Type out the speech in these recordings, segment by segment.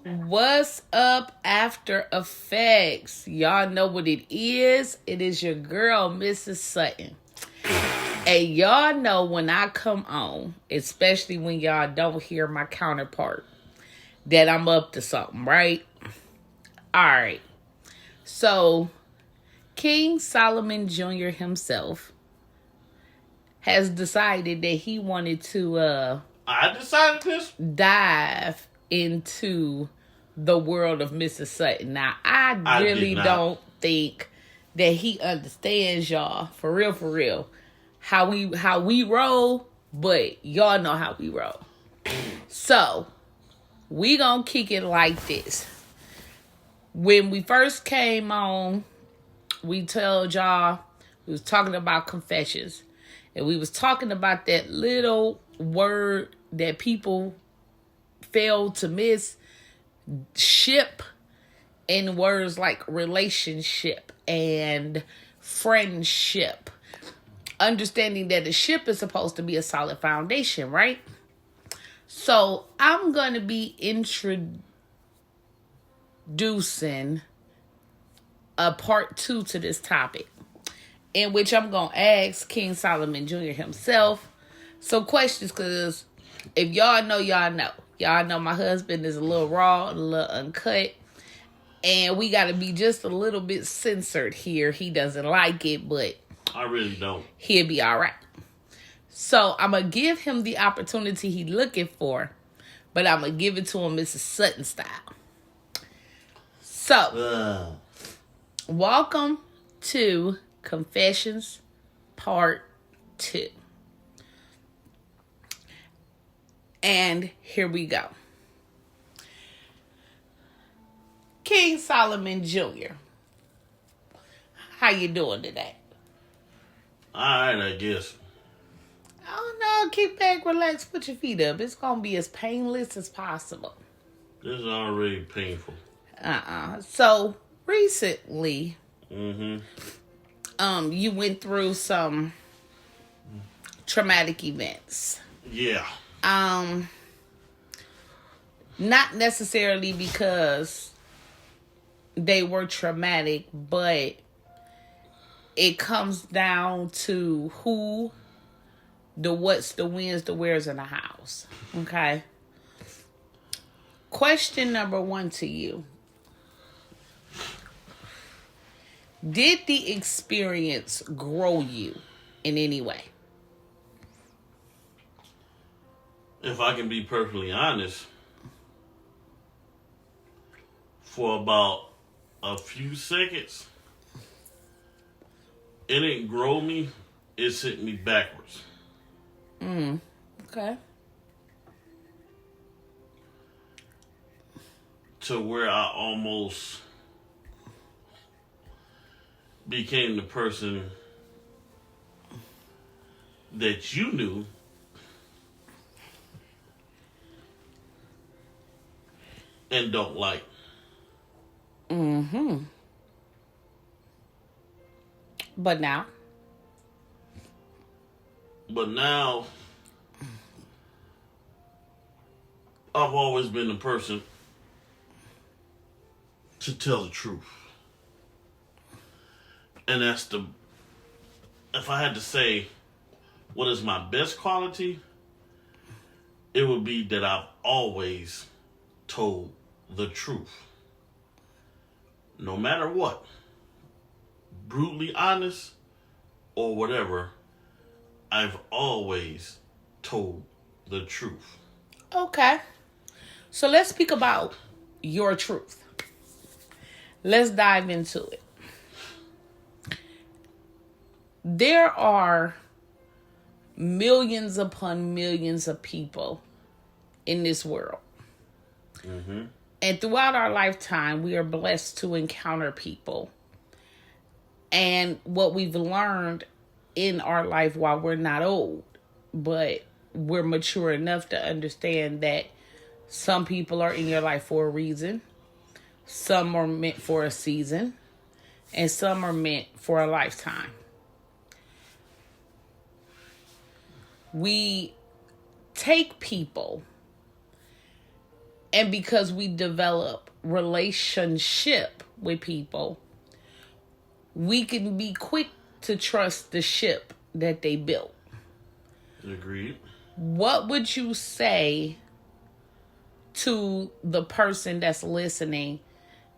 What's up, After Effects? Y'all know what it is. It is your girl, Mrs. Sutton. And y'all know when I come on, especially when y'all don't hear my counterpart, that I'm up to something, right? Alright. So, King Solomon Jr. himself has decided that he wanted to I decided this. dive into the world of Mrs. Sutton. Now, I I really did not. don't think that he understands y'all for real, how we roll, but y'all know how we roll. So, we gonna kick it like this. When we first came on, we told y'all we was talking about confessions. And we was talking about that little word that people fail to miss, ship, in words like relationship and friendship. Understanding that a ship is supposed to be a solid foundation, right? So I'm going to be introducing a part 2 to this topic, in which I'm going to ask King Solomon Jr. himself some questions, because if y'all know, y'all know. Y'all know my husband is a little raw, a little uncut, and we got to be just a little bit censored here. He doesn't like it, but I really don't. he'll be all right. So I'm going to give him the opportunity he's looking for, but I'm going to give it to him Mrs. Sutton style. So, welcome to Confessions Part 2. And here we go. King Solomon Jr., how you doing today? Alright, I guess. Oh no, kick back, relax, put your feet up. It's gonna be as painless as possible. This is already painful. So recently, Mm-hmm. you went through some traumatic events. Yeah. Not necessarily because they were traumatic, but it comes down to who, the what's, the wins, the where's in the house. Okay. Question number 1 to you. Did the experience grow you in any way? If I can be perfectly honest, for about a few seconds, it didn't grow me, it sent me backwards. Okay. To where I almost became the person that you knew and don't like. But now? But now, I've always been the person to tell the truth. And if I had to say what is my best quality, it would be that I've always told the truth. No matter what, brutally honest or whatever, I've always told the truth. Okay. So let's speak about your truth. Let's dive into it. There are millions upon millions of people in this world. Mm-hmm. And throughout our lifetime, we are blessed to encounter people. And what we've learned in our life while we're not old, but we're mature enough to understand that some people are in your life for a reason. Some are meant for a season. And some are meant for a lifetime. We take people And because we develop relationship with people, we can be quick to trust the ship that they built. Agreed. What would you say to the person that's listening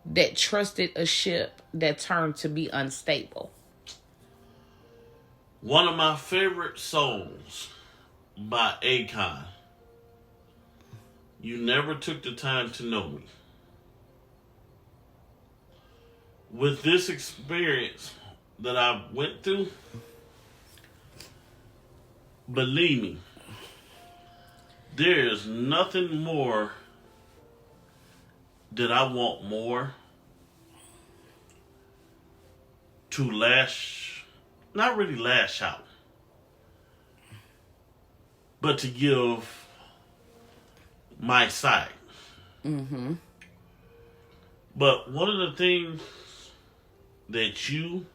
that trusted a ship that turned to be unstable? One of my favorite songs by Akon. You never took the time to know me. With this experience that I went through, believe me, there is nothing more that I want more to not really lash out, but to give my side. Mm-hmm. But one of the things that you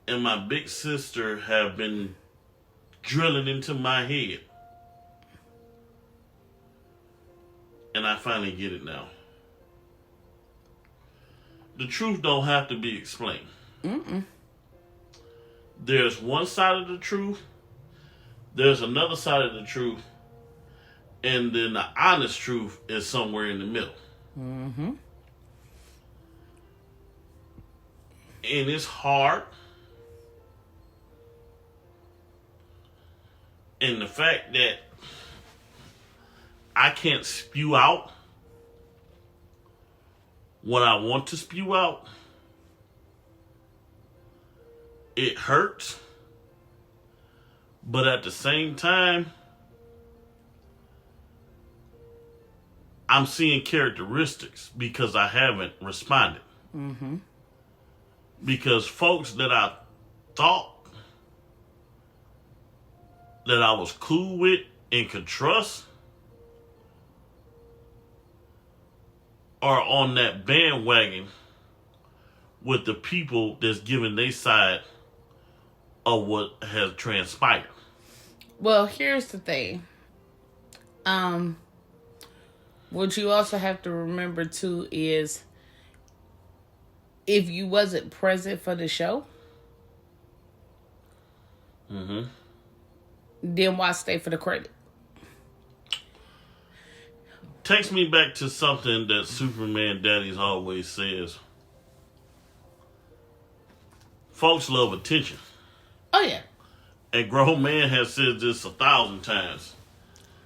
and my big sister have been drilling into my head, and I finally get it now. The truth don't have to be explained. Mm-mm. There's one side of the truth, there's another side of the truth, and then the honest truth is somewhere in the middle. Mm-hmm. And it's hard. And the fact that I can't spew out what I want to spew out, it hurts. But at the same time, I'm seeing characteristics because I haven't responded. Mm-hmm. Because folks that I thought that I was cool with and could trust are on that bandwagon with the people that's giving their side of what has transpired. Well, here's the thing. What you also have to remember too is if you wasn't present for the show, Mm-hmm. then why stay for the credit? Takes me back to something that Superman Daddies always says. Folks love attention. Oh yeah. A grown man has said this 1,000 times.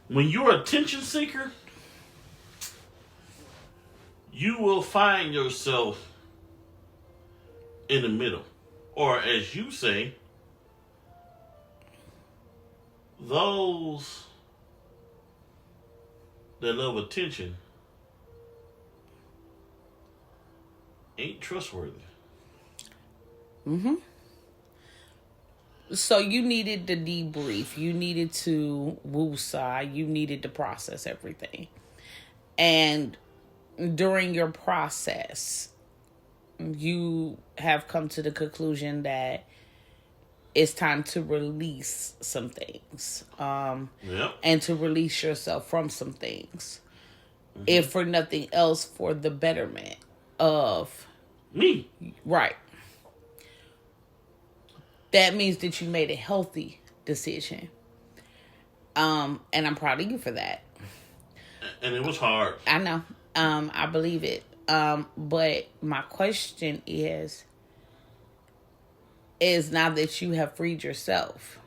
When you're an attention seeker, you will find yourself in the middle. Or as you say, those that love attention ain't trustworthy. Mm-hmm. So you needed the debrief. You needed to woosah. You needed to process everything. And during your process, you have come to the conclusion that it's time to release some things. Yep. And to release yourself from some things. Mm-hmm. If for nothing else, for the betterment of me. Right. That means that you made a healthy decision. And I'm proud of you for that. And it was hard. I know. I believe it. But my question is now that you have freed yourself,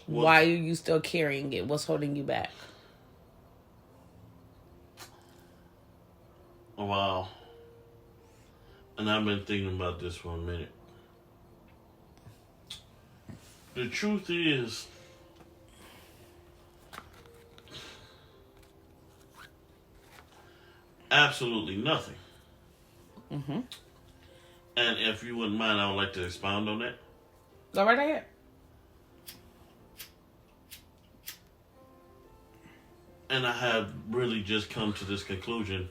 why are you still carrying it? What's holding you back? Wow. And I've been thinking about this for a minute. The truth is, absolutely nothing. Mm-hmm. And if you wouldn't mind, I would like to expound on that. Go right ahead. And I have really just come to this conclusion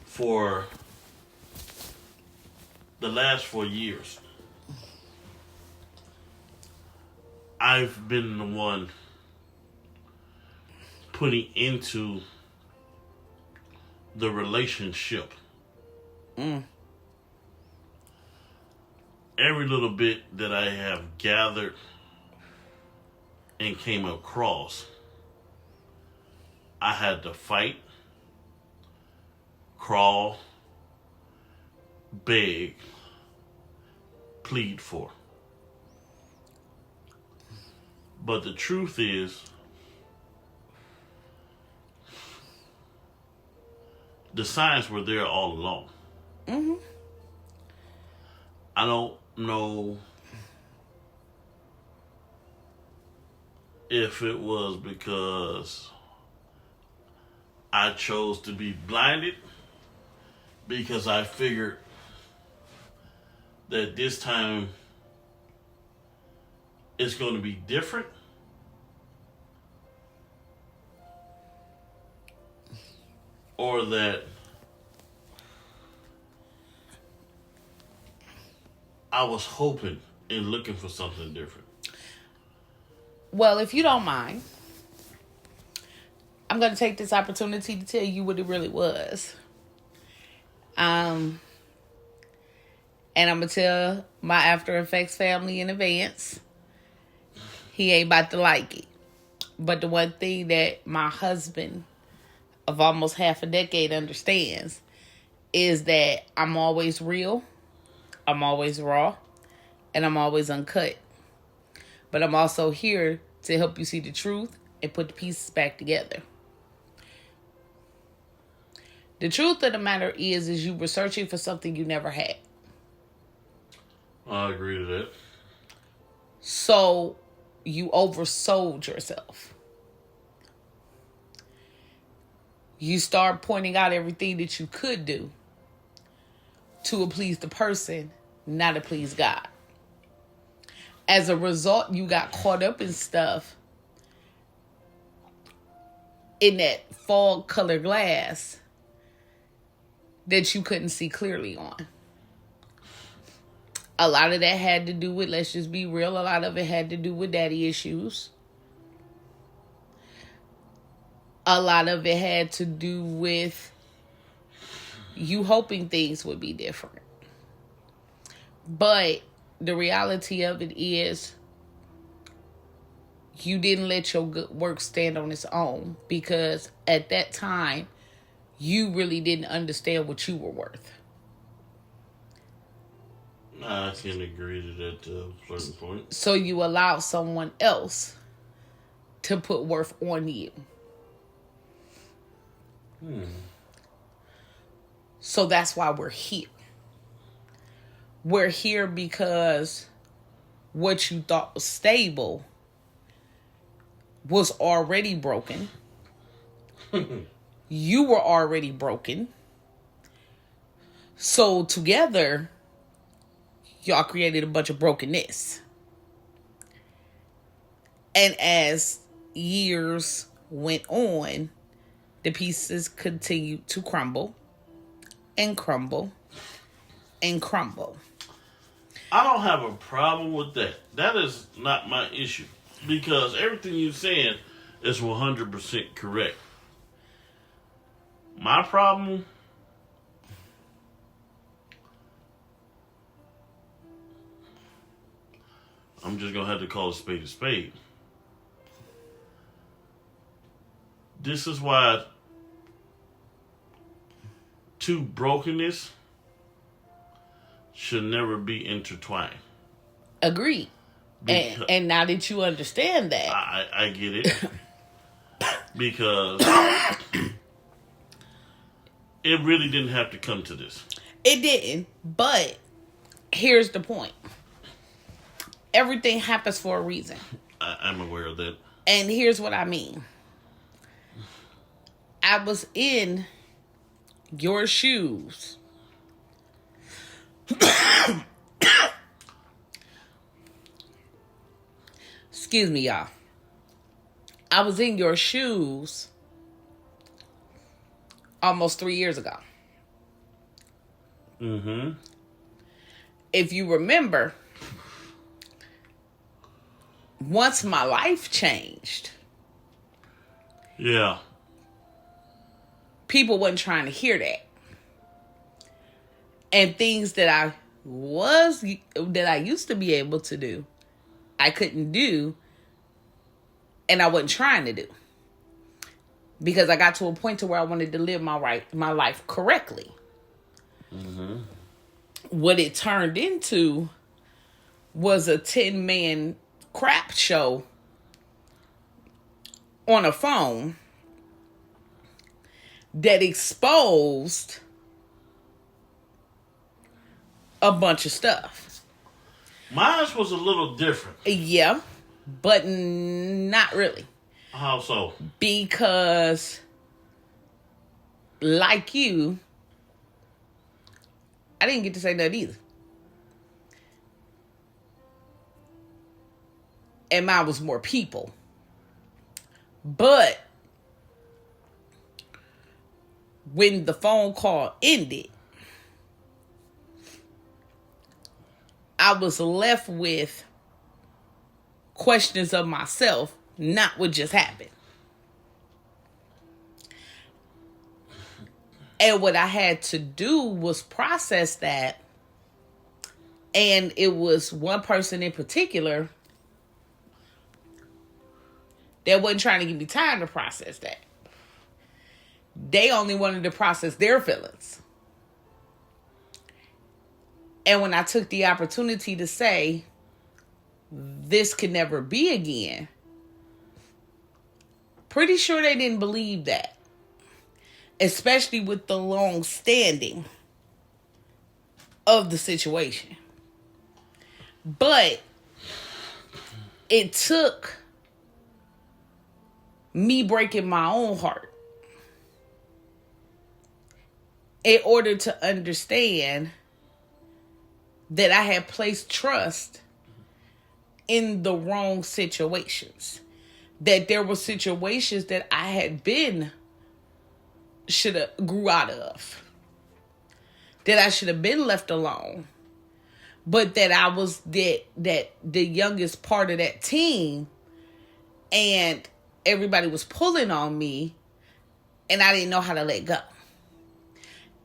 for the last 4 years. I've been the one putting into the relationship. Every little bit that I have gathered and came across, I had to fight, crawl, beg, plead for. But the truth is, the signs were there all along. I don't know if it was because I chose to be blinded, because I figured that this time it's going to be different, or that I was hoping and looking for something different. Well, if you don't mind, I'm going to take this opportunity to tell you what it really was. And I'm going to tell my After Effects family in advance. He ain't about to like it. But the one thing that my husband of almost half a decade understands is that I'm always real, I'm always raw, and I'm always uncut. But I'm also here to help you see the truth and put the pieces back together. The truth of the matter is you were searching for something you never had. I agree to that. So you oversold yourself. You start pointing out everything that you could do to please the person, not to please God. As a result, you got caught up in stuff in that fog colored glass that you couldn't see clearly on. A lot of that had to do with, let's just be real, a lot of it had to do with daddy issues. A lot of it had to do with you hoping things would be different. But the reality of it is you didn't let your good work stand on its own, because at that time, you really didn't understand what you were worth. I can agree to that to a certain point. So you allowed someone else to put worth on you. So that's why we're here. We're here because what you thought was stable was already broken. You were already broken. So together, y'all created a bunch of brokenness. And as years went on, the pieces continued to crumble and crumble and crumble. I don't have a problem with that. That is not my issue, because everything you're saying is 100% correct. My problem I'm just going to have to call a spade a spade. This is why two brokenness should never be intertwined. Agreed. And now that you understand that, I get it. Because it really didn't have to come to this. it didn't. But here's the point. Everything happens for a reason. I'm aware of that. And here's what I mean. I was in your shoes. Excuse me, y'all. I was in your shoes almost 3 years ago. Mm-hmm. If you remember, once my life changed, Yeah. People wasn't trying to hear that. And things that I used to be able to do, I couldn't do, and I wasn't trying to do. Because I got to a point to where I wanted to live my life correctly. Mm-hmm. What it turned into was a 10-man crap show on a phone that exposed a bunch of stuff. Mine was a little different. Yeah, but not really. How so? Because, like you, I didn't get to say that either. And mine was more people. But when the phone call ended, I was left with questions of myself, not what just happened. And what I had to do was process that. And it was one person in particular that wasn't trying to give me time to process that. They only wanted to process their feelings. And when I took the opportunity to say, this could never be again, pretty sure they didn't believe that. Especially with the long standing of the situation. But it took me breaking my own heart in order to understand that I had placed trust in the wrong situations. That there were situations that I had should have grew out of. That I should have been left alone. But that I was the youngest part of that team. And everybody was pulling on me. And I didn't know how to let go.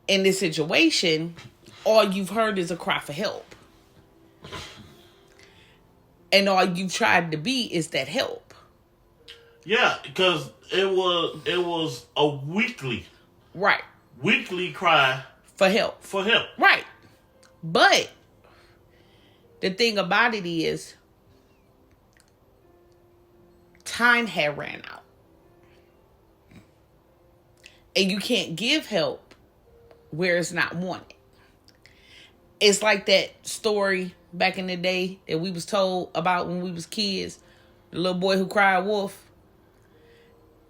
In this situation, all you've heard is a cry for help. And all you've tried to be is that help. Yeah, because it was a weekly cry for help. Right. But the thing about it is, time had ran out. And you can't give help where it's not wanted. It's like that story back in the day that we was told about when we was kids. The little boy who cried wolf.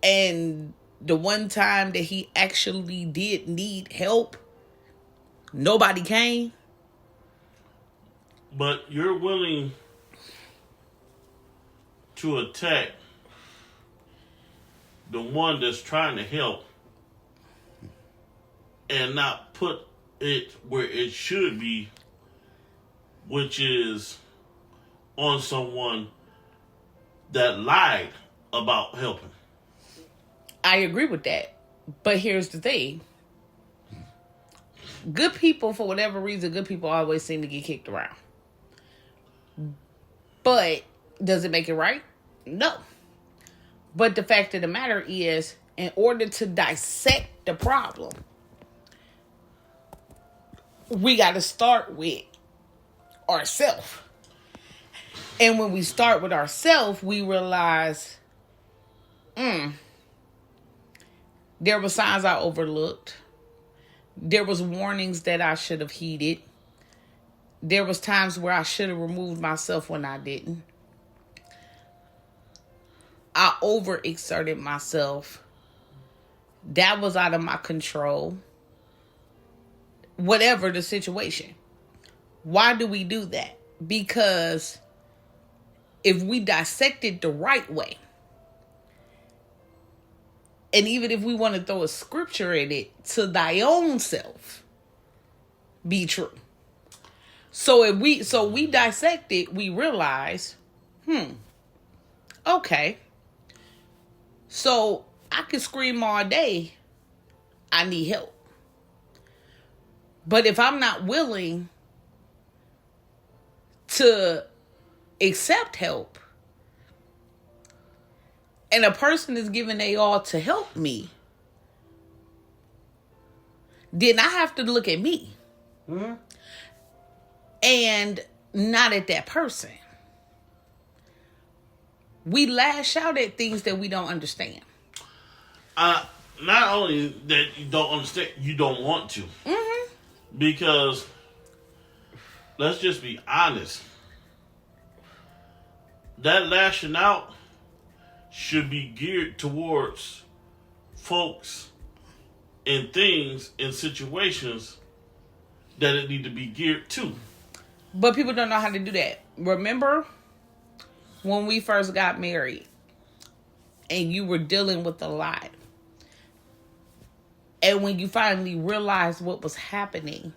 And the one time that he actually did need help, nobody came. But you're willing to attack the one that's trying to help and not put it where it should be, which is on someone that lied about helping. I agree with that. But here's the thing. Good people, for whatever reason, good people always seem to get kicked around. But does it make it right? No. But the fact of the matter is, in order to dissect the problem, we got to start with ourselves. And when we start with ourselves, we realize, there were signs I overlooked. There was warnings that I should have heeded. There was times where I should have removed myself when I didn't. I overexerted myself. That was out of my control. Whatever the situation. Why do we do that? Because if we dissect it the right way, and even if we want to throw a scripture in it, to thy own self be true. So we dissect it, we realize, okay. So I can scream all day, I need help. But if I'm not willing to accept help, and a person is giving they all to help me, then I have to look at me. Mm-hmm. And not at that person. We lash out at things that we don't understand. Not only that you don't understand, you don't want to. Mm-hmm. Because, let's just be honest, that lashing out should be geared towards folks and things and situations that it need to be geared to. But people don't know how to do that. Remember when we first got married and you were dealing with a lot? And when you finally realized what was happening,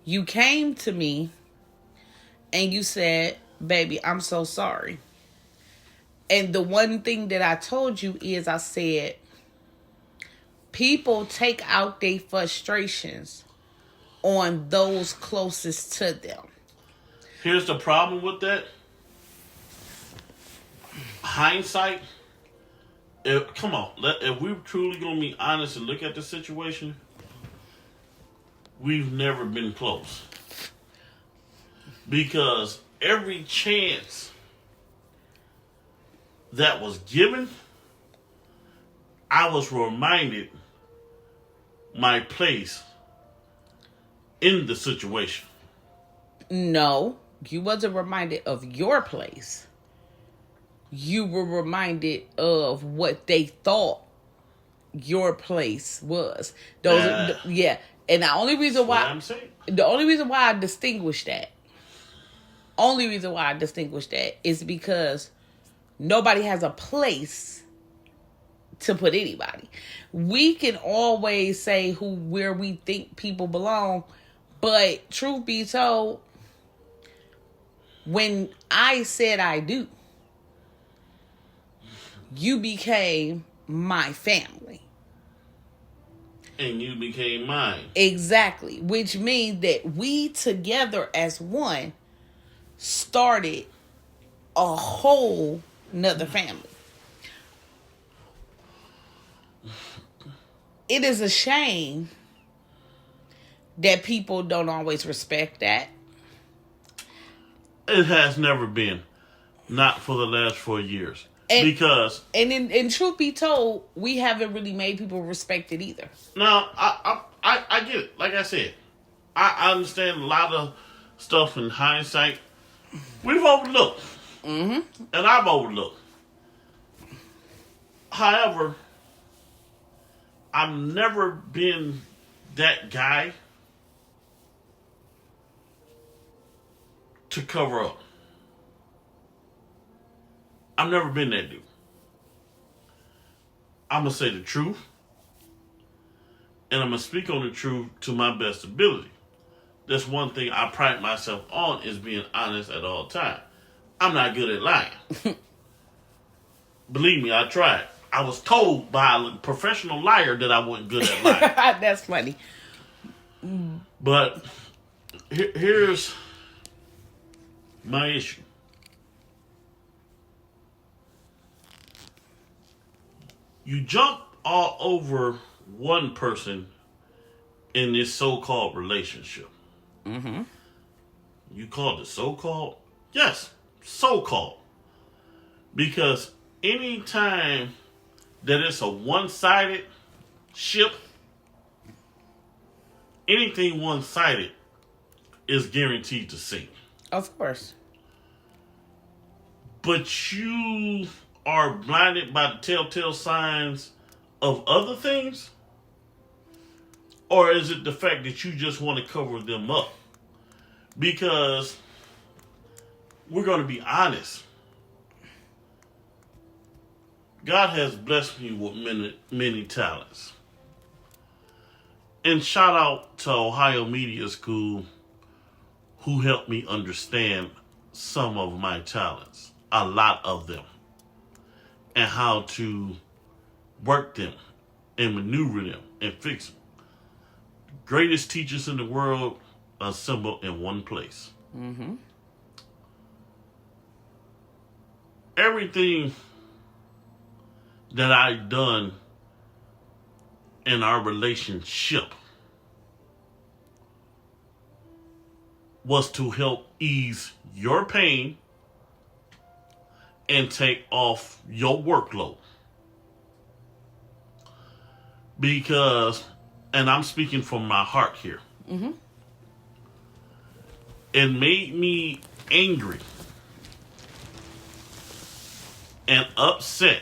you came to me and you said, baby, I'm so sorry. And the one thing that I told you is I said, people take out their frustrations on those closest to them. Here's the problem with that. Hindsight. Come on. If we're truly going to be honest and look at the situation, we've never been close. Because every chance that was given, I was reminded my place in the situation. No, you wasn't reminded of your place. You were reminded of what they thought your place was. Yeah. And the only reason why I distinguish that is because nobody has a place to put anybody. We can always say where we think people belong, but truth be told, when I said I do, you became my family. And you became mine. Exactly. Which means that we together as one started a whole nother family. It is a shame that people don't always respect that. It has never been. Not for the last 4 years. Because... And in truth be told, we haven't really made people respect it either. No, I get it. Like I said, I understand a lot of stuff in hindsight. We've overlooked. Mm-hmm. And I've overlooked. However, I've never been that guy to cover up. I've never been that dude. I'm going to say the truth. And I'm going to speak on the truth to my best ability. That's one thing I pride myself on, is being honest at all times. I'm not good at lying. Believe me, I tried. I was told by a professional liar that I wasn't good at lying. That's funny. But here's my issue. You jump all over one person in this so-called relationship. Mm-hmm. You called it so-called? Yes, so-called. Because anytime that it's a one-sided ship, anything one-sided is guaranteed to sink. Of course. But you are blinded by the telltale signs of other things? Or is it the fact that you just want to cover them up? Because we're going to be honest. God has blessed me with many talents. And shout out to Ohio Media School, who helped me understand some of my talents. a lot of them and how to work them and maneuver them and fix them. Greatest teachers in the world assembled in one place. Mm-hmm. Everything that I've done in our relationship was to help ease your pain and take off your workload. Because, and I'm speaking from my heart here, Mm-hmm. it made me angry and upset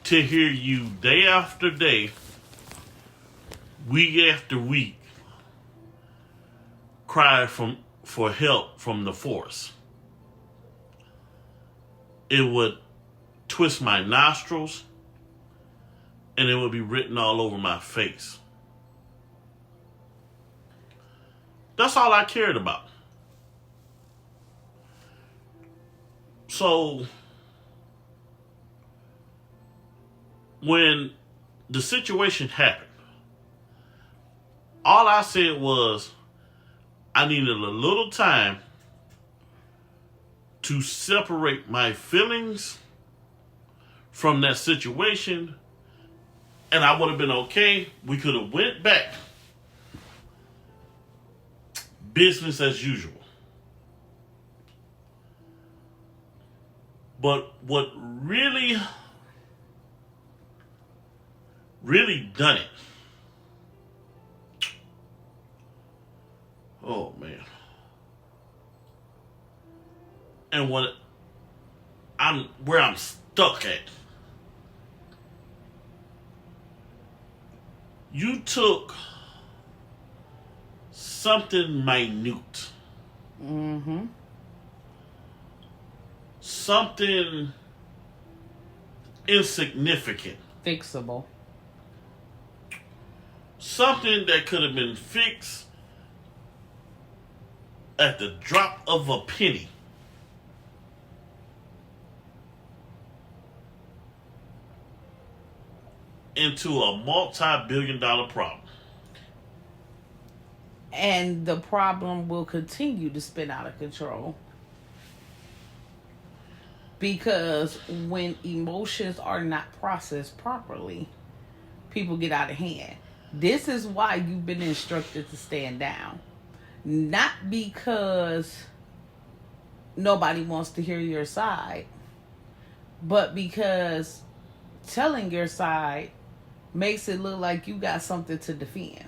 to hear you day after day, week after week, cry for help from the force. It would twist my nostrils and it would be written all over my face. That's all I cared about. So, when the situation happened, all I said was, I needed a little time to separate my feelings from that situation, and I would have been okay. We could have went back. Business as usual. But what really done it, oh man. And where I'm stuck at, you took something minute, Mm-hmm. something insignificant, Fixable. something that could have been fixed at the drop of a penny, into a multi-billion-dollar problem. And the problem will continue to spin out of control. Because when emotions are not processed properly, people get out of hand. This is why you've been instructed to stand down. Not because nobody wants to hear your side, but because telling your side makes it look like you got something to defend.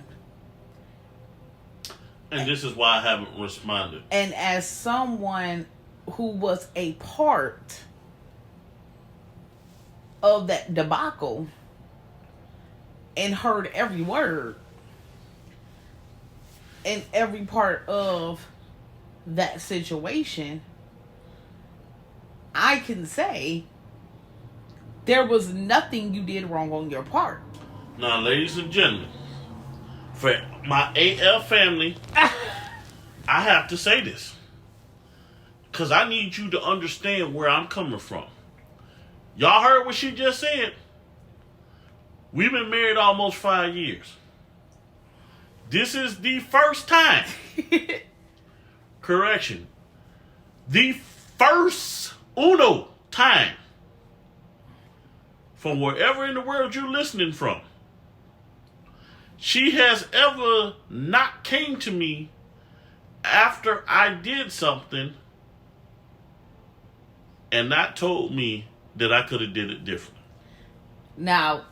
And this is why I haven't responded. And as someone who was a part of that debacle and heard every word and every part of that situation, I can say there was nothing you did wrong on your part. Now, ladies and gentlemen, for my AF family, I have to say this. Because I need you to understand where I'm coming from. Y'all heard what she just said? We've been married almost 5 years. This is the first time. Correction. The first time from wherever in the world you're listening from, she has ever not came to me after I did something and not told me that I could have did it different. Now,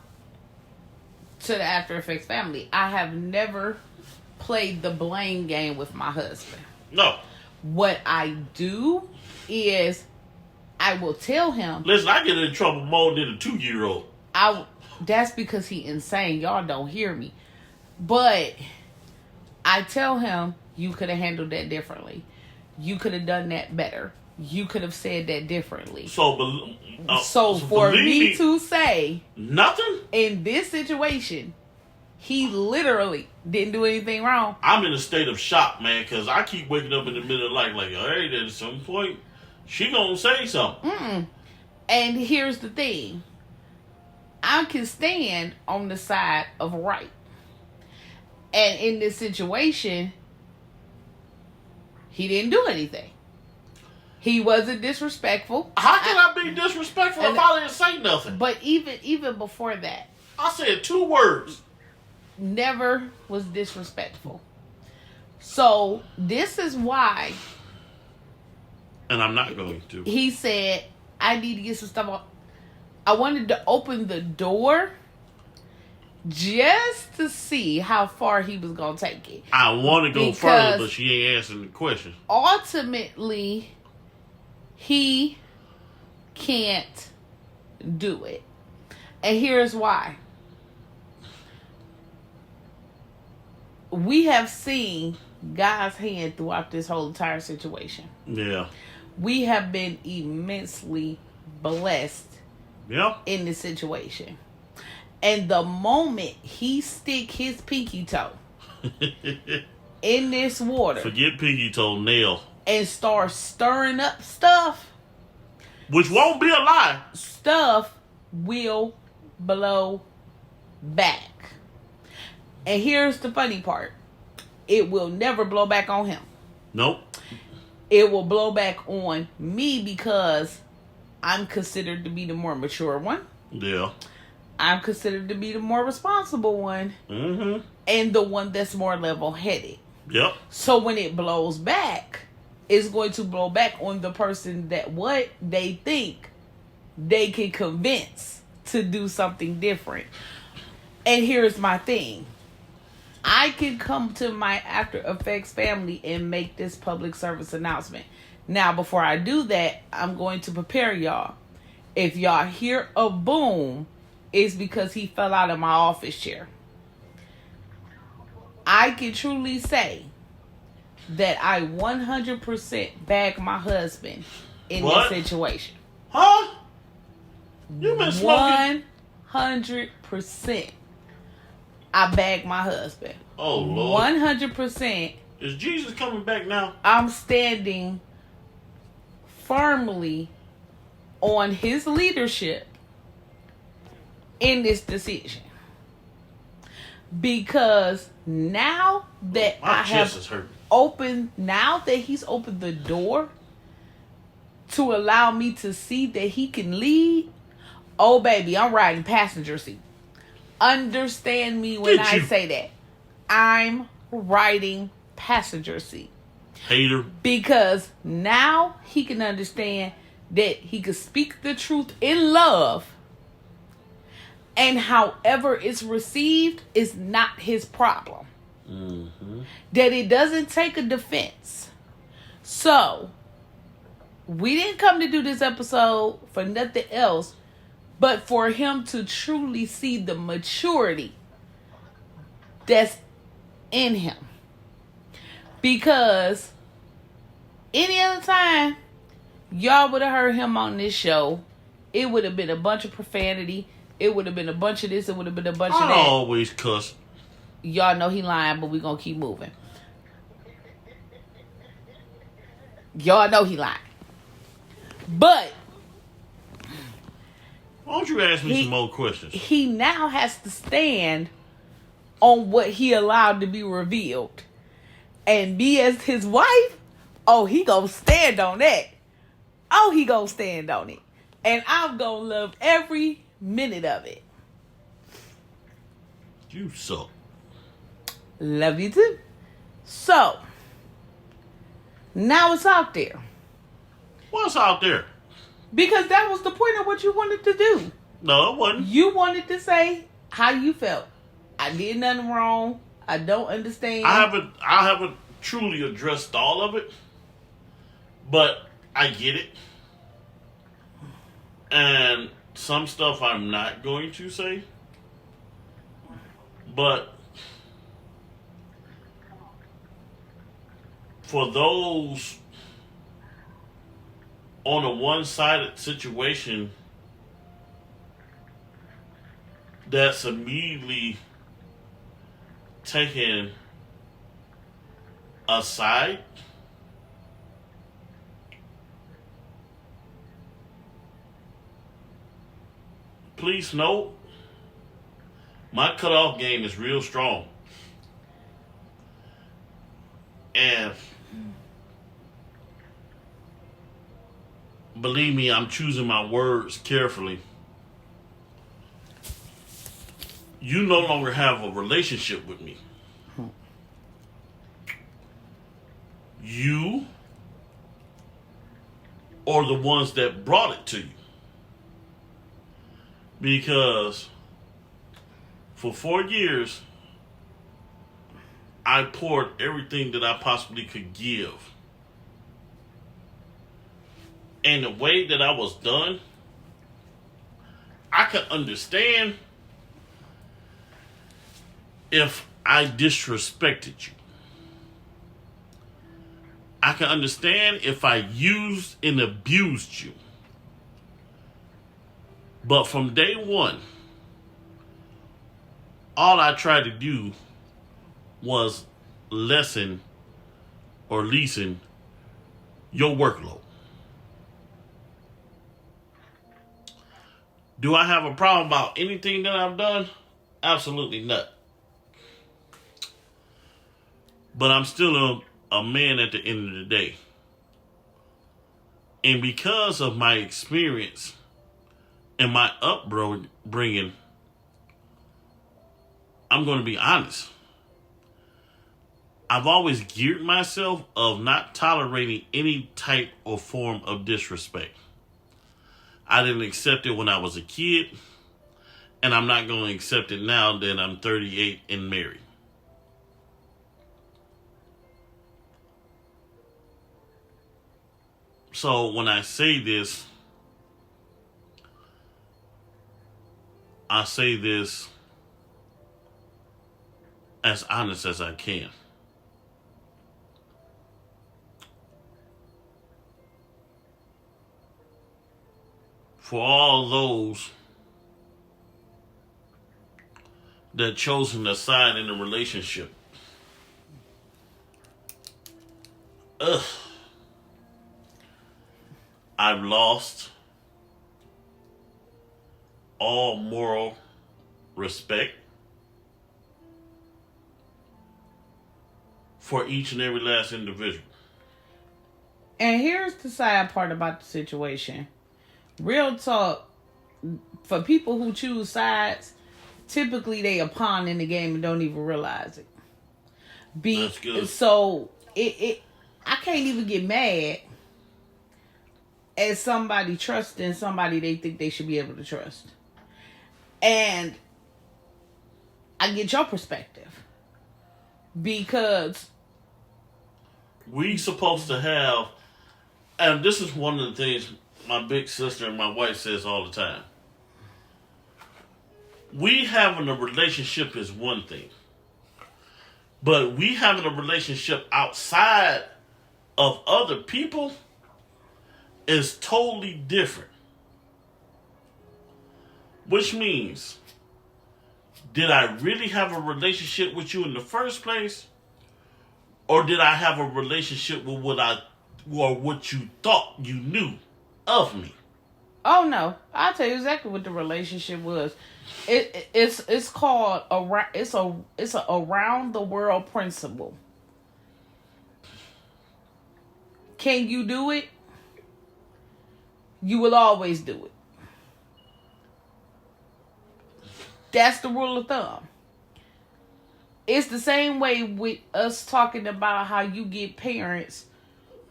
to the After Effects family, I have never played the blame game with my husband. No. What I do is I will tell him. Listen, I get in trouble more than a 2-year-old. That's because he insane. Y'all don't hear me. But I tell him, you could have handled that differently. You could have done that better. You could have said that differently. So for me to say nothing in this situation, he literally didn't do anything wrong. I'm in a state of shock, man, because I keep waking up in the middle of the night like, all right, at some point, she gonna say something. And here's the thing. I can stand on the side of right. And in this situation, he didn't do anything. He wasn't disrespectful. How can I be disrespectful if I didn't say nothing? But even before that, I said 2 words. never was disrespectful. So this is why And I'm not going to. he said, I need to get some stuff off. I wanted to open the door just to see how far he was going to take it. I want to go Because further, but she ain't answering the question. ultimately, he can't do it. And here's why. We have seen God's hand throughout this whole entire situation. Yeah. We have been immensely blessed Yeah. in this situation. And the moment he stick his pinky toe in this water Forget pinky toe, nail. and start stirring up stuff, Which won't be a lie. stuff will blow back. And here's the funny part. It will never blow back on him. Nope. It will blow back on me because I'm considered to be the more mature one. Yeah. I'm considered to be the more responsible one. Mm-hmm. And the one that's more level-headed. Yep. So when it blows back, it's going to blow back on the person that what they think they can convince to do something different. And here's my thing. I can come to my After Effects family and make this public service announcement. Now, before I do that, I'm going to prepare y'all. If y'all hear a boom, it's because he fell out of my office chair. I can truly say that I 100% back my husband in What? this situation. Huh? You been smoking? 100%. I bag my husband. Oh, Lord. 100%. Is Jesus coming back now? I'm standing firmly on his leadership in this decision. Because now that My I chest have is hurting. now that he's opened the door to allow me to see that he can lead, oh baby, I'm riding passenger seat. Understand me when Did I you? say that. I'm riding passenger seat. Hater. Because now he can understand that he can speak the truth in love. And however it's received is not his problem. Mm-hmm. That it doesn't take a defense. So, we didn't come to do this episode for nothing else but for him to truly see the maturity that's in him. Because any other time y'all would have heard him on this show, it would have been a bunch of profanity. It would have been a bunch of this. It would have been a bunch of I that. always cuss. Y'all know he lying, but we gonna keep moving. Y'all know he lying. But Why don't you ask me some more questions? he now has to stand on what he allowed to be revealed. And me as his wife, oh, he gonna stand on that. Oh, he gonna stand on it. And I'm gonna love every minute of it. You suck. Love you too. So, now it's out there. What's out there? Because that was the point of what you wanted to do. No, it wasn't. You wanted to say how you felt. I did nothing wrong. I don't understand. I haven't truly addressed all of it, but I get it. And some stuff I'm not going to say, but for those on a one-sided situation that's immediately taking a side, please note, my cutoff game is real strong. And believe me, I'm choosing my words carefully. You no longer have a relationship with me. You are the ones that brought it to you. Because for 4 years, I poured everything that I possibly could give. And the way that I was done, I could understand if I disrespected you. I can understand if I used and abused you. But from day one, all I tried to do was lessen or lessen your workload. Do I have a problem about anything that I've done? Absolutely not. But I'm still a man at the end of the day. And because of my experience and my upbringing, I'm going to be honest. I've always geared myself of not tolerating any type or form of disrespect. I didn't accept it when I was a kid, and I'm not going to accept it now that I'm 38 and married. So when I say this, I say this as honest as I can. For all those that chosen a side in a relationship, I've lost all moral respect for each and every last individual. And here's the sad part about the situation. Real talk, for people who choose sides, typically they a pawn in the game and don't even realize it. That's good. So I can't even get mad at somebody trusting somebody they think they should be able to trust. And I get your perspective. Because we supposed to have, and this is one of the things my big sister and my wife says all the time. We having a relationship is one thing. But we having a relationship outside of other people is totally different. Which means, did I really have a relationship with you in the first place? Or did I have a relationship with what you thought you knew of me? Oh no, I'll tell you exactly what the relationship was. It's called it's a around the world principle. Can you do it? You will always do it. That's the rule of thumb. It's the same way with us talking about how you get parents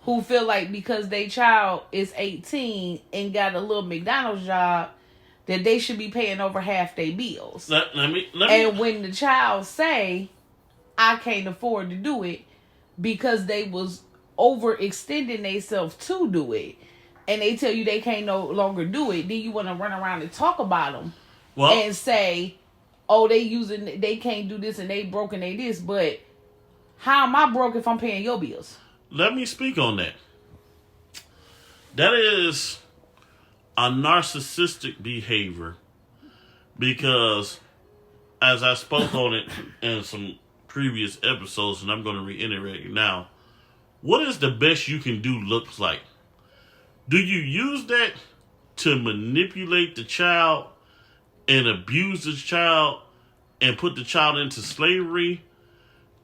who feel like because their child is 18 and got a little McDonald's job that they should be paying over half their bills. Let me. And when the child say, I can't afford to do it because they was overextending themselves to do it, and they tell you they can't no longer do it, then you want to run around and talk about them and say, oh, they can't do this and they broke and they this, but how am I broke if I'm paying your bills? Let me speak on that. That is a narcissistic behavior because, as I spoke on it in some previous episodes, and I'm going to reiterate it now, what is the best you can do looks like? Do you use that to manipulate the child and abuse the child and put the child into slavery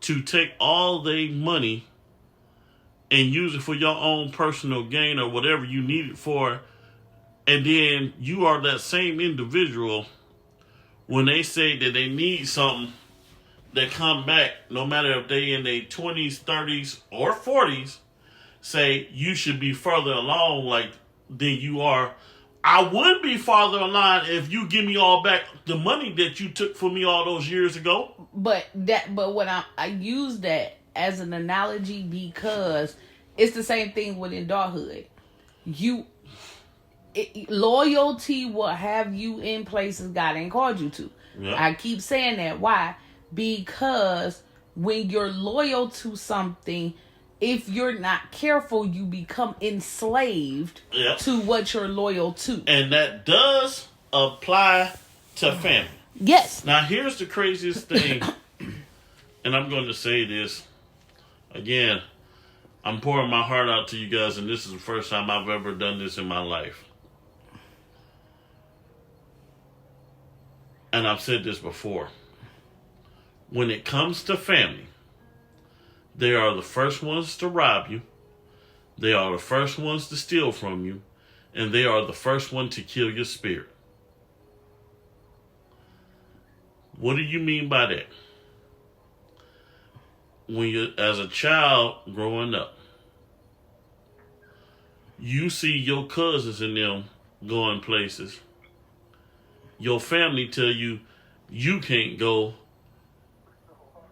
to take all their money and use it for your own personal gain or whatever you need it for. And then you are that same individual when they say that they need something, that come back, no matter if they in their 20s, 30s, or 40s, say you should be further along than you are. I would be farther along if you give me all back the money that you took from me all those years ago. But when I use that as an analogy because it's the same thing with adulthood. Loyalty will have you in places God ain't called you to. Yep. I keep saying that. Why? Because when you're loyal to something, if you're not careful, you become enslaved to what you're loyal to. And that does apply to family. Yes. Now, here's the craziest thing, and I'm going to say this. Again, I'm pouring my heart out to you guys, and this is the first time I've ever done this in my life. And I've said this before. When it comes to family, they are the first ones to rob you. They are the first ones to steal from you. And they are the first one to kill your spirit. What do you mean by that? When you, as a child growing up, you see your cousins and them going places. Your family tell you, you can't go,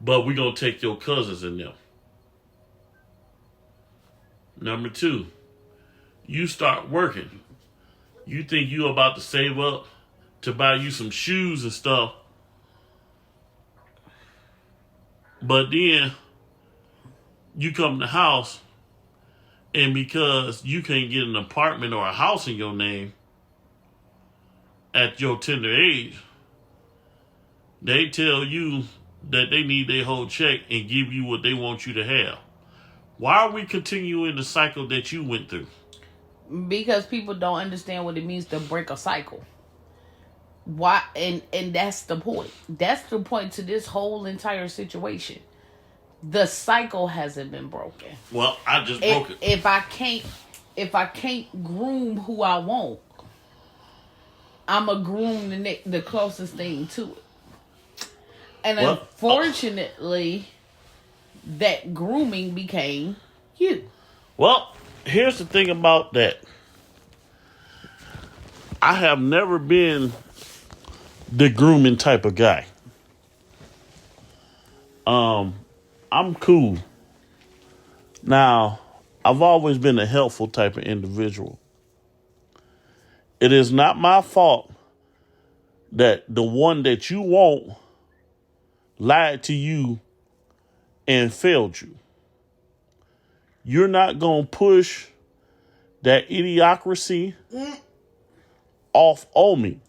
but we're going to take your cousins and them. Number 2, you start working. You think you about to save up to buy you some shoes and stuff. But then you come to the house, and because you can't get an apartment or a house in your name at your tender age, they tell you that they need their whole check and give you what they want you to have. Why are we continuing the cycle that you went through? Because people don't understand what it means to break a cycle. Why? And that's the point. That's the point to this whole entire situation. The cycle hasn't been broken. Well, I just broke it. If I can't groom who I want, I'm a groom the closest thing to it. And unfortunately, that grooming became you. Well, here's the thing about that. I have never been the grooming type of guy. I'm cool. Now, I've always been a helpful type of individual. It is not my fault that the one that you want lied to you and failed you. You're not going to push that idiocracy off on me.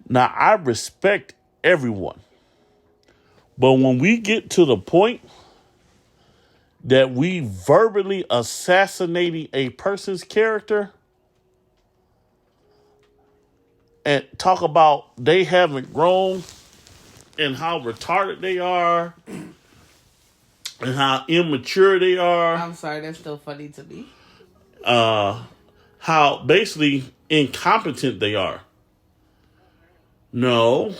Now, I respect everyone. But when we get to the point that we verbally assassinating a person's character and talk about they haven't grown and how retarded they are and how immature they are. I'm sorry, that's still funny to me. How basically incompetent they are. No.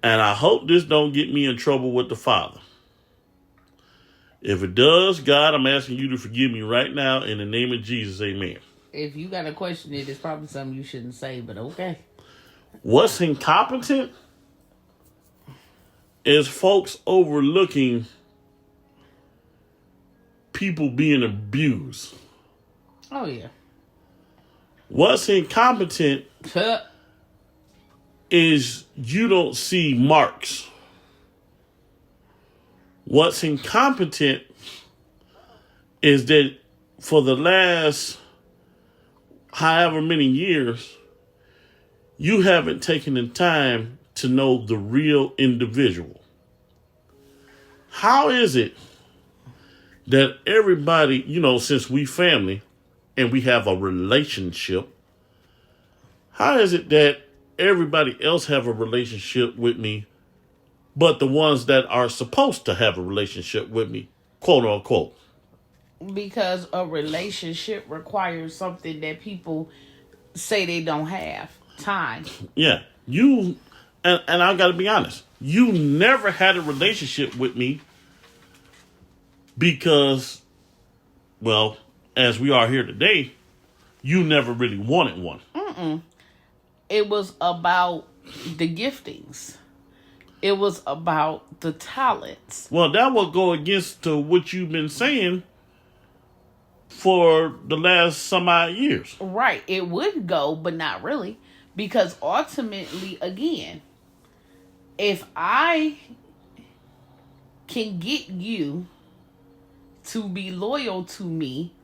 And I hope this don't get me in trouble with the Father. If it does, God, I'm asking you to forgive me right now in the name of Jesus, amen. If you got to question it, it's probably something you shouldn't say, but okay. What's incompetent is folks overlooking people being abused. Oh, yeah. What's incompetent is you don't see marks. What's incompetent is that for the last however many years, you haven't taken the time to know the real individual. How is it that everybody, since we family and we have a relationship, How is it that everybody else have a relationship with me, but the ones that are supposed to have a relationship with me, quote unquote? Because a relationship requires something that people say they don't have. Time. Yeah, you, and I got to be honest, you never had a relationship with me because, well, as we are here today, you never really wanted one. It was about the giftings. It was about the talents. Well, that will go against to what you've been saying for the last some odd years. Right. It would go, but not really. Because ultimately, again, if I can get you to be loyal to me,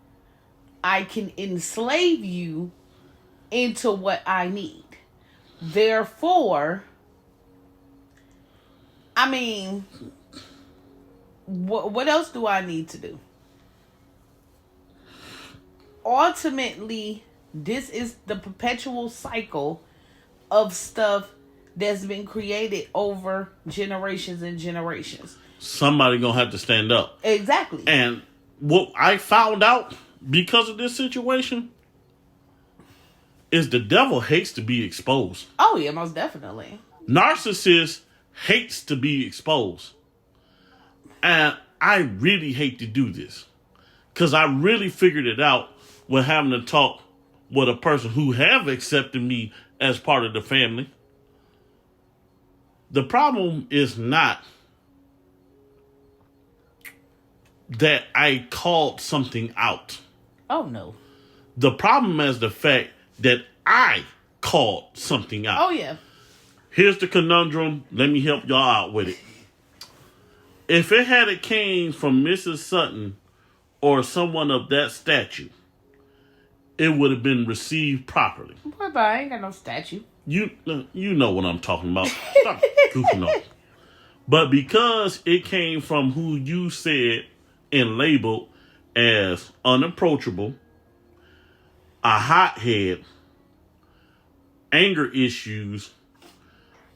I can enslave you into what I need. Therefore, I mean, what else do I need to do? Ultimately, this is the perpetual cycle of stuff that's been created over generations and generations. Somebody gonna have to stand up. Exactly. And what I found out because of this situation is the devil hates to be exposed. Oh yeah, most definitely. Narcissist hates to be exposed. And I really hate to do this. Because I really figured it out with having to talk with a person who have accepted me as part of the family. The problem is not that I called something out. Oh no. The problem is the fact that I called something out. Oh yeah. Here's the conundrum. Let me help y'all out with it. If it had it came from Mrs. Sutton or someone of that stature, it would have been received properly. But I ain't got no statue. You know what I'm talking about. Stop goofing off. But because it came from who you said and labeled as unapproachable, a hothead, anger issues,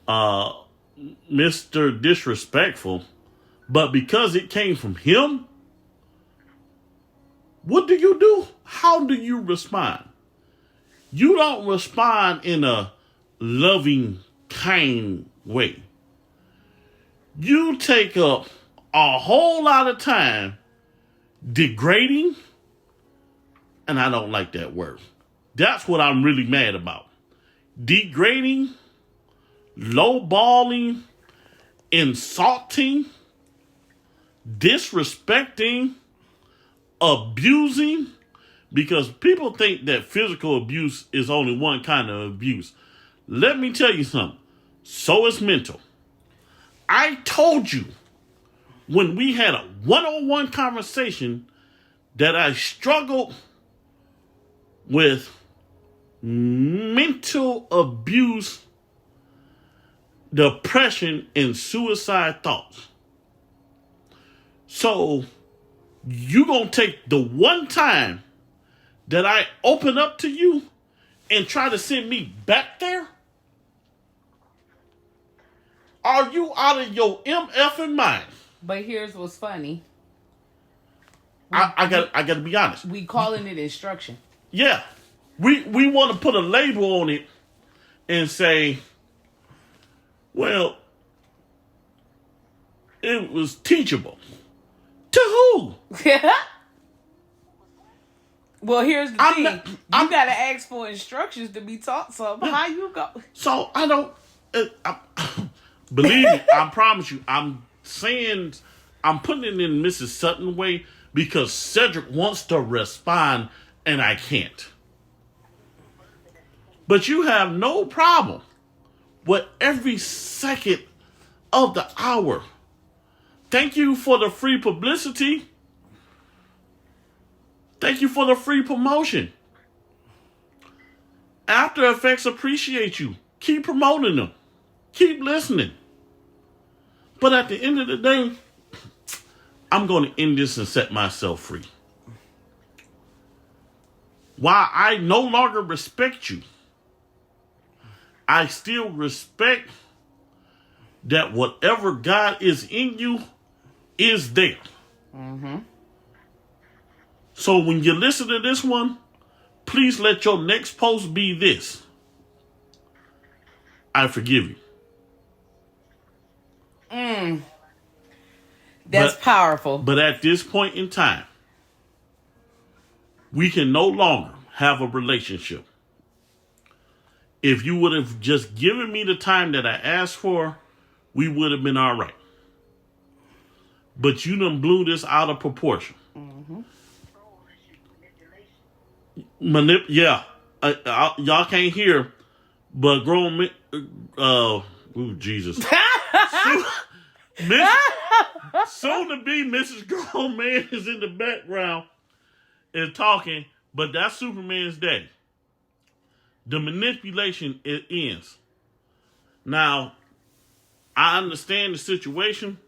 Mr. Disrespectful, but because it came from him, what do? How do you respond? You don't respond in a loving, kind way. You take up a whole lot of time degrading, and I don't like that word. That's what I'm really mad about. Degrading, lowballing, insulting, disrespecting, abusing, because people think that physical abuse is only one kind of abuse. Let me tell you something. So is mental. I told you when we had a one-on-one conversation that I struggled with mental abuse, depression, and suicide thoughts. So you gonna take the one time that I open up to you and try to send me back there? Are you out of your MFing mind? But here's what's funny. I gotta be honest. We calling it instruction. Yeah. We want to put a label on it and say, well, it was teachable. To who? Well, here's the thing. You got to ask for instructions to be taught something. How you go? So I don't... believe me, I promise you, I'm putting it in Mrs. Sutton way because Cedric wants to respond and I can't. But you have no problem with every second of the hour. Thank you for the free publicity. Thank you for the free promotion. After Effects appreciate you. Keep promoting them. Keep listening. But at the end of the day, I'm going to end this and set myself free. While I no longer respect you, I still respect that whatever God is in you is there. Mm-hmm. So when you listen to this one, please let your next post be this: I forgive you. That's powerful. But at this point in time, we can no longer have a relationship. If you would have just given me the time that I asked for, we would have been all right. But you done blew this out of proportion. Mm-hmm. Y'all can't hear, but grown men, Jesus. Soon to be Mrs. Grown Man is in the background and talking, but that's Superman's daddy. The manipulation, it ends. Now, I understand the situation.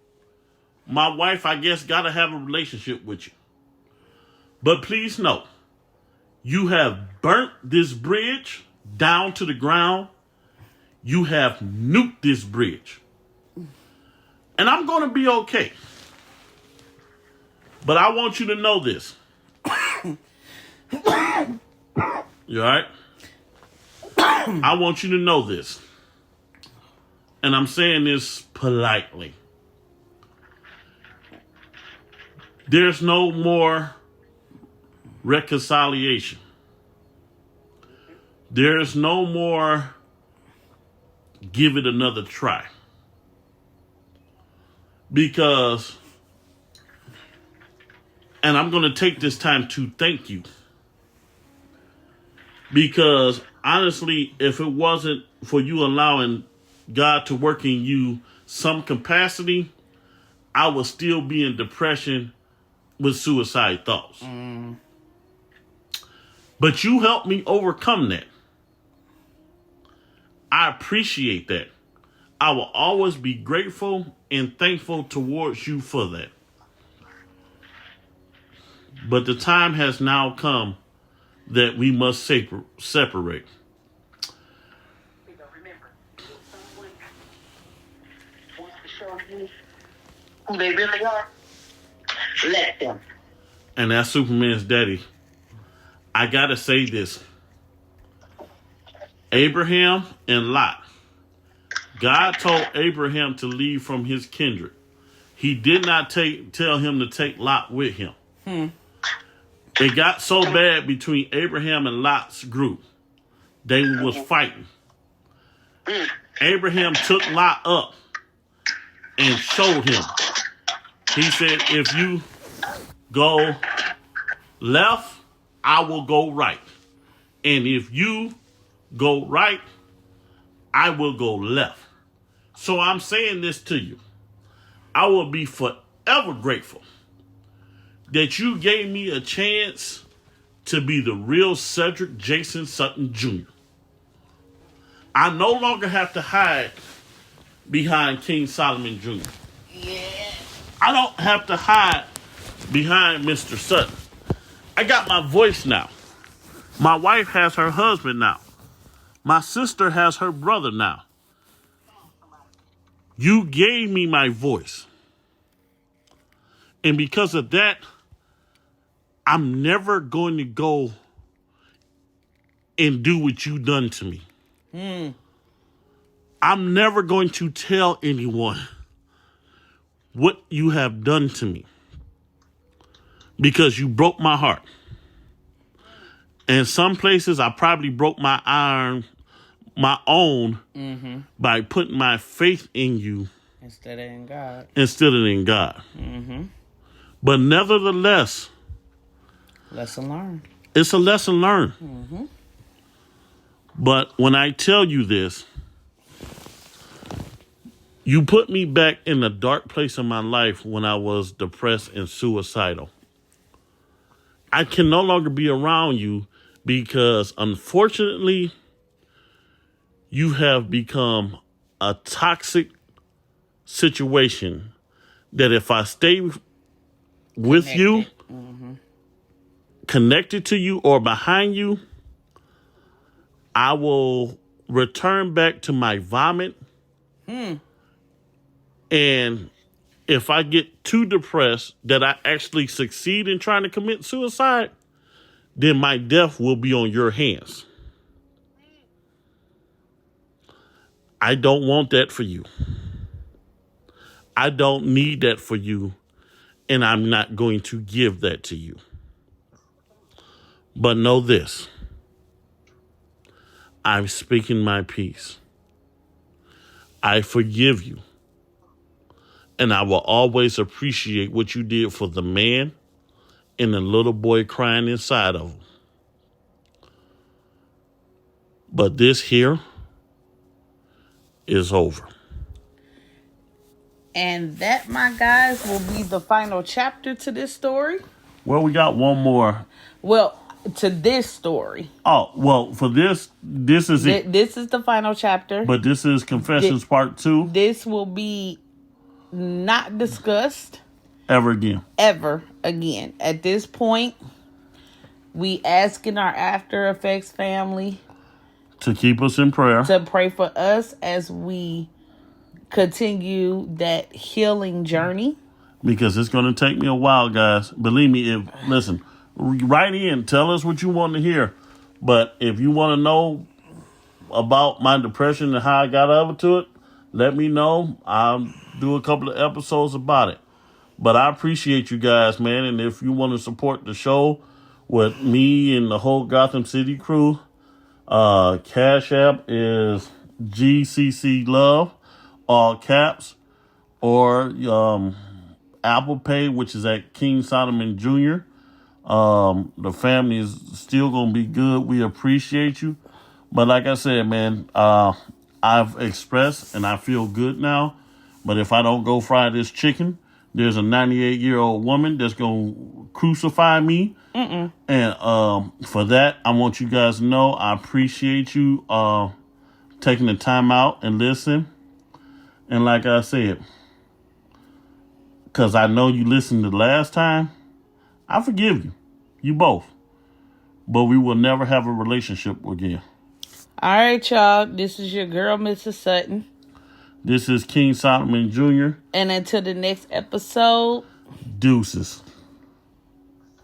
My wife, I guess, got to have a relationship with you. But please know, you have burnt this bridge down to the ground. You have nuked this bridge. And I'm going to be okay. But I want you to know this. You all right? I want you to know this. And I'm saying this politely. There's no more reconciliation. There's no more give it another try. Because, and I'm going to take this time to thank you. Because honestly, if it wasn't for you allowing God to work in you some capacity, I would still be in depression with suicide thoughts. But you helped me overcome that. I appreciate that. I will always be grateful and thankful towards you for that. But the time has now come that we must separate. Remember, someone wants to show you who they really are. Let them. And that's Superman's daddy. I gotta say this. Abraham and Lot. God told Abraham to leave from his kindred. He did not tell him to take Lot with him. It got so bad between Abraham and Lot's group. They was fighting. Abraham took Lot up and showed him. He said, if you go left, I will go right. And if you go right, I will go left. So I'm saying this to you. I will be forever grateful that you gave me a chance to be the real Cedric Jason Sutton Jr. I no longer have to hide behind King Solomon Jr. Yeah. I don't have to hide behind Mr. Sutton. I got my voice now. My wife has her husband now. My sister has her brother now. You gave me my voice. And because of that, I'm never going to go and do what you done to me. I'm never going to tell anyone what you have done to me. Because you broke my heart. And some places I probably broke my own, by putting my faith in you Instead of in God. But nevertheless, Lesson learned. it's a lesson learned. But when I tell you this, you put me back in a dark place in my life when I was depressed and suicidal. I can no longer be around you because, unfortunately, you have become a toxic situation that if I stay with you, connected to you or behind you, I will return back to my vomit. And if I get too depressed that I actually succeed in trying to commit suicide, then my death will be on your hands. I don't want that for you. I don't need that for you, and I'm not going to give that to you. But know this. I'm speaking my peace. I forgive you. And I will always appreciate what you did for the man and the little boy crying inside of him. But this here is over. And that, my guys, will be the final chapter to this story. Well, we got one more. Well, to this story. Oh, well, for this is it. This is the final chapter. But this is Confessions Part 2. This will be not discussed Ever again. At this point, we asking our After Effects family to keep us in prayer. To pray for us as we continue that healing journey. Because it's going to take me a while, guys. Believe me, listen, write in. Tell us what you want to hear. But if you want to know about my depression and how I got over to it, let me know. I'll do a couple of episodes about it. But I appreciate you guys, man. And if you want to support the show with me and the whole Gotham City crew, Cash App is GCC Love, all caps, or Apple Pay, which is at King Solomon Jr. The family is still going to be good. We appreciate you. But like I said, man, I've expressed and I feel good now. But if I don't go fry this chicken, there's a 98-year-old woman that's going to crucify me. And for that, I want you guys to know I appreciate you taking the time out and listen. And like I said, because I know you listened the last time, I forgive you. You both. But we will never have a relationship again. All right, y'all. This is your girl, Mrs. Sutton. This is King Solomon Jr. And until the next episode, deuces.